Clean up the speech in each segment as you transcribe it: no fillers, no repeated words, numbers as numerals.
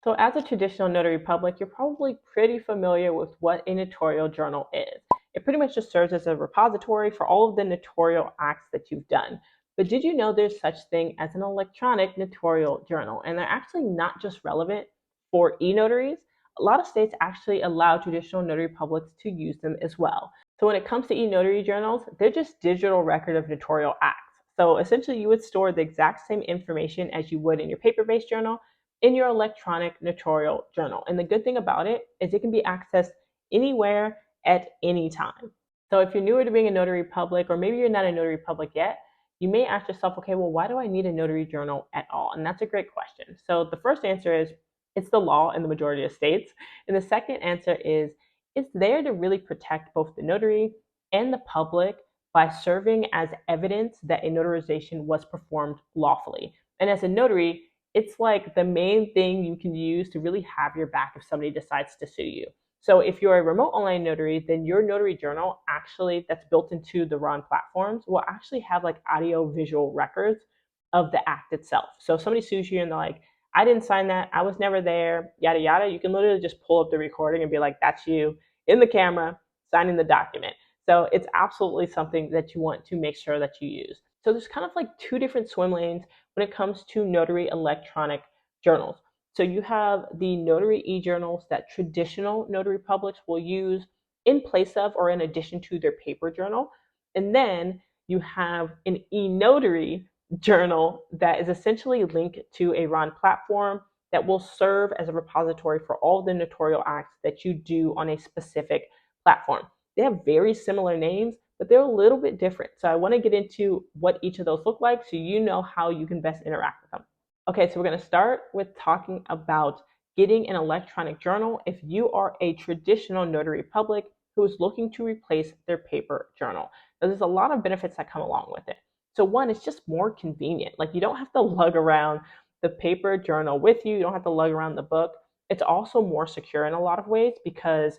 So as a traditional notary public, you're probably pretty familiar with what a notarial journal is. It pretty much just serves as a repository for all of the notarial acts that you've done. But did you know there's such thing as an electronic notarial journal? And they're actually not just relevant for e-notaries. A lot of states actually allow traditional notary publics to use them as well. So when it comes to e-notary journals, they're just digital record of notarial acts. So essentially you would store the exact same information as you would in your paper-based journal in your electronic notarial journal. And the good thing about it is it can be accessed anywhere at any time. So if you're newer to being a notary public, or maybe you're not a notary public yet, you may ask yourself, okay, well, why do I need a notary journal at all? And that's a great question. So the first answer is it's the law in the majority of states. And the second answer is it's there to really protect both the notary and the public by serving as evidence that a notarization was performed lawfully. And as a notary, it's like the main thing you can use to really have your back if somebody decides to sue you. So if you're a remote online notary, then your notary journal actually that's built into the RON platforms will actually have like audio visual records of the act itself. So if somebody sues you and they're like, I didn't sign that, I was never there, yada yada, you can literally just pull up the recording and be like, that's you in the camera signing the document. So it's absolutely something that you want to make sure that you use. So there's kind of like two different swim lanes when it comes to notary electronic journals. So you have the notary e-journals that traditional notary publics will use in place of or in addition to their paper journal. And then you have an e-notary journal that is essentially linked to a RON platform that will serve as a repository for all the notarial acts that you do on a specific platform. They have very similar names, but they're a little bit different. So I want to get into what each of those look like so you know how you can best interact with them. Okay, so we're going to start with talking about getting an electronic journal if you are a traditional notary public who is looking to replace their paper journal. Now, there's a lot of benefits that come along with it. So one, it's just more convenient. Like you don't have to lug around the paper journal with you. You don't have to lug around the book. It's also more secure in a lot of ways because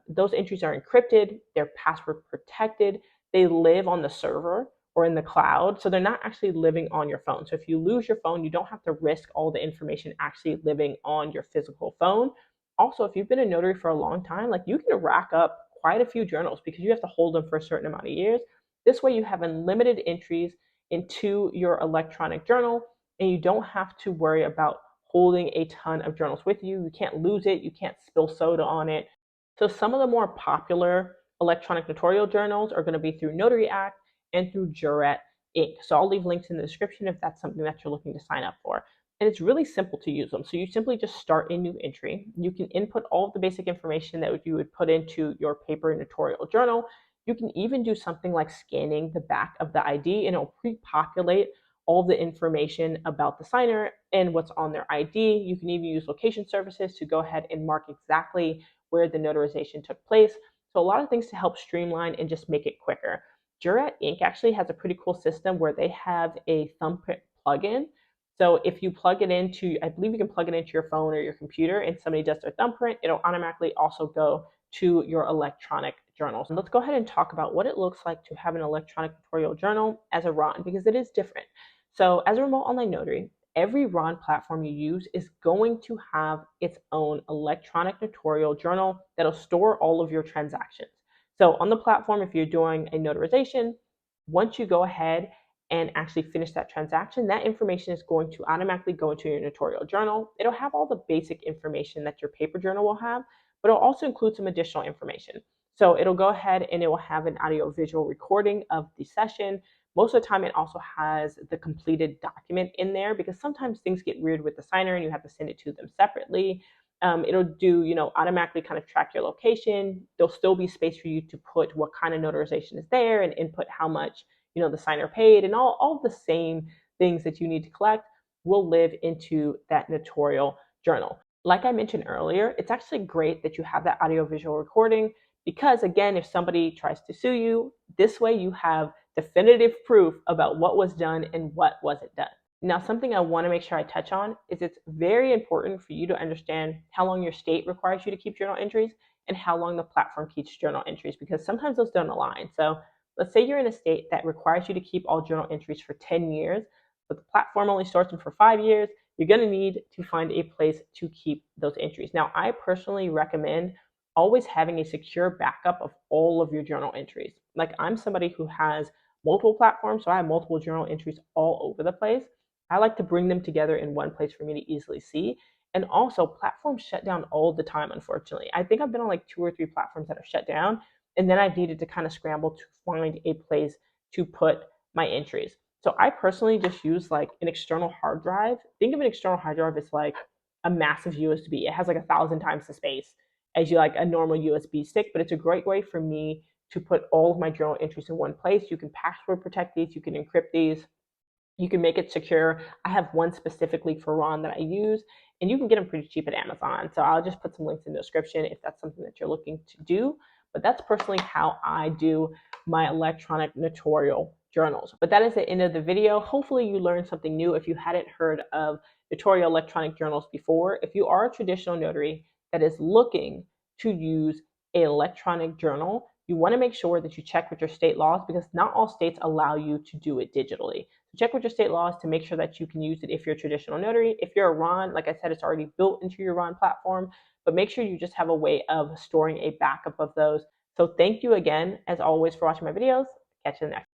those entries are encrypted, they're password protected, they live on the server or in the cloud, so they're not actually living on your phone. So if you lose your phone, you don't have to risk all the information actually living on your physical phone. Also, if you've been a notary for a long time, like you can rack up quite a few journals because you have to hold them for a certain amount of years. This way you have unlimited entries into your electronic journal and you don't have to worry about holding a ton of journals with you. You can't lose it, you can't spill soda on it. So some of the more popular electronic notarial journals are going to be through Notary Act and through Juret Inc. So I'll leave links in the description if that's something that you're looking to sign up for. And it's really simple to use them. So you simply just start a new entry. You can input all of the basic information that you would put into your paper notarial journal. You can even do something like scanning the back of the ID and it'll pre-populate all the information about the signer and what's on their ID. You can even use location services to go ahead and mark exactly where the notarization took place. So a lot of things to help streamline and just make it quicker. Jurat Inc. actually has a pretty cool system where they have a thumbprint plugin. So if you plug it into, I believe you can plug it into your phone or your computer and somebody does their thumbprint, it'll automatically also go to your electronic journals. And let's go ahead and talk about what it looks like to have an electronic notarial journal as a RON because it is different. So as a remote online notary, every RON platform you use is going to have its own electronic notarial journal that'll store all of your transactions. So on the platform, if you're doing a notarization, once you go ahead and actually finish that transaction, that information is going to automatically go into your notarial journal. It'll have all the basic information that your paper journal will have, but it'll also include some additional information. So it'll go ahead and it will have an audio visual recording of the session. Most of the time, it also has the completed document in there because sometimes things get weird with the signer and you have to send it to them separately. It'll do, automatically kind of track your location. There'll still be space for you to put what kind of notarization is there and input how much, the signer paid and all the same things that you need to collect will live into that notarial journal. Like I mentioned earlier, it's actually great that you have that audio visual recording because again, if somebody tries to sue you, this way you have definitive proof about what was done and what wasn't done. Now, something I want to make sure I touch on is it's very important for you to understand how long your state requires you to keep journal entries and how long the platform keeps journal entries because sometimes those don't align. So let's say you're in a state that requires you to keep all journal entries for 10 years, but the platform only stores them for 5 years. you're going to need to find a place to keep those entries. Now, I personally recommend always having a secure backup of all of your journal entries. Like, I'm somebody who has multiple platforms, so I have multiple journal entries all over the place. I like to bring them together in one place for me to easily see. And also, platforms shut down all the time, unfortunately. I think I've been on like 2 or 3 platforms that have shut down, and then I've needed to kind of scramble to find a place to put my entries. So I personally just use like an external hard drive. Think of an external hard drive as like a massive USB. It has like 1,000 times the space as you like a normal USB stick, but it's a great way for me to put all of my journal entries in one place. You can password protect these, you can encrypt these, you can make it secure. I have one specifically for Ron that I use, and you can get them pretty cheap at Amazon. So I'll just put some links in the description if that's something that you're looking to do. But that's personally how I do my electronic notarial journals. But that is the end of the video. Hopefully you learned something new if you hadn't heard of notarial electronic journals before. If you are a traditional notary that is looking to use an electronic journal, you want to make sure that you check with your state laws because not all states allow you to do it digitally. Check with your state laws to make sure that you can use it if you're a traditional notary. If you're a RON, like I said, it's already built into your RON platform, but make sure you just have a way of storing a backup of those. So thank you again, as always, for watching my videos. Catch you in the next.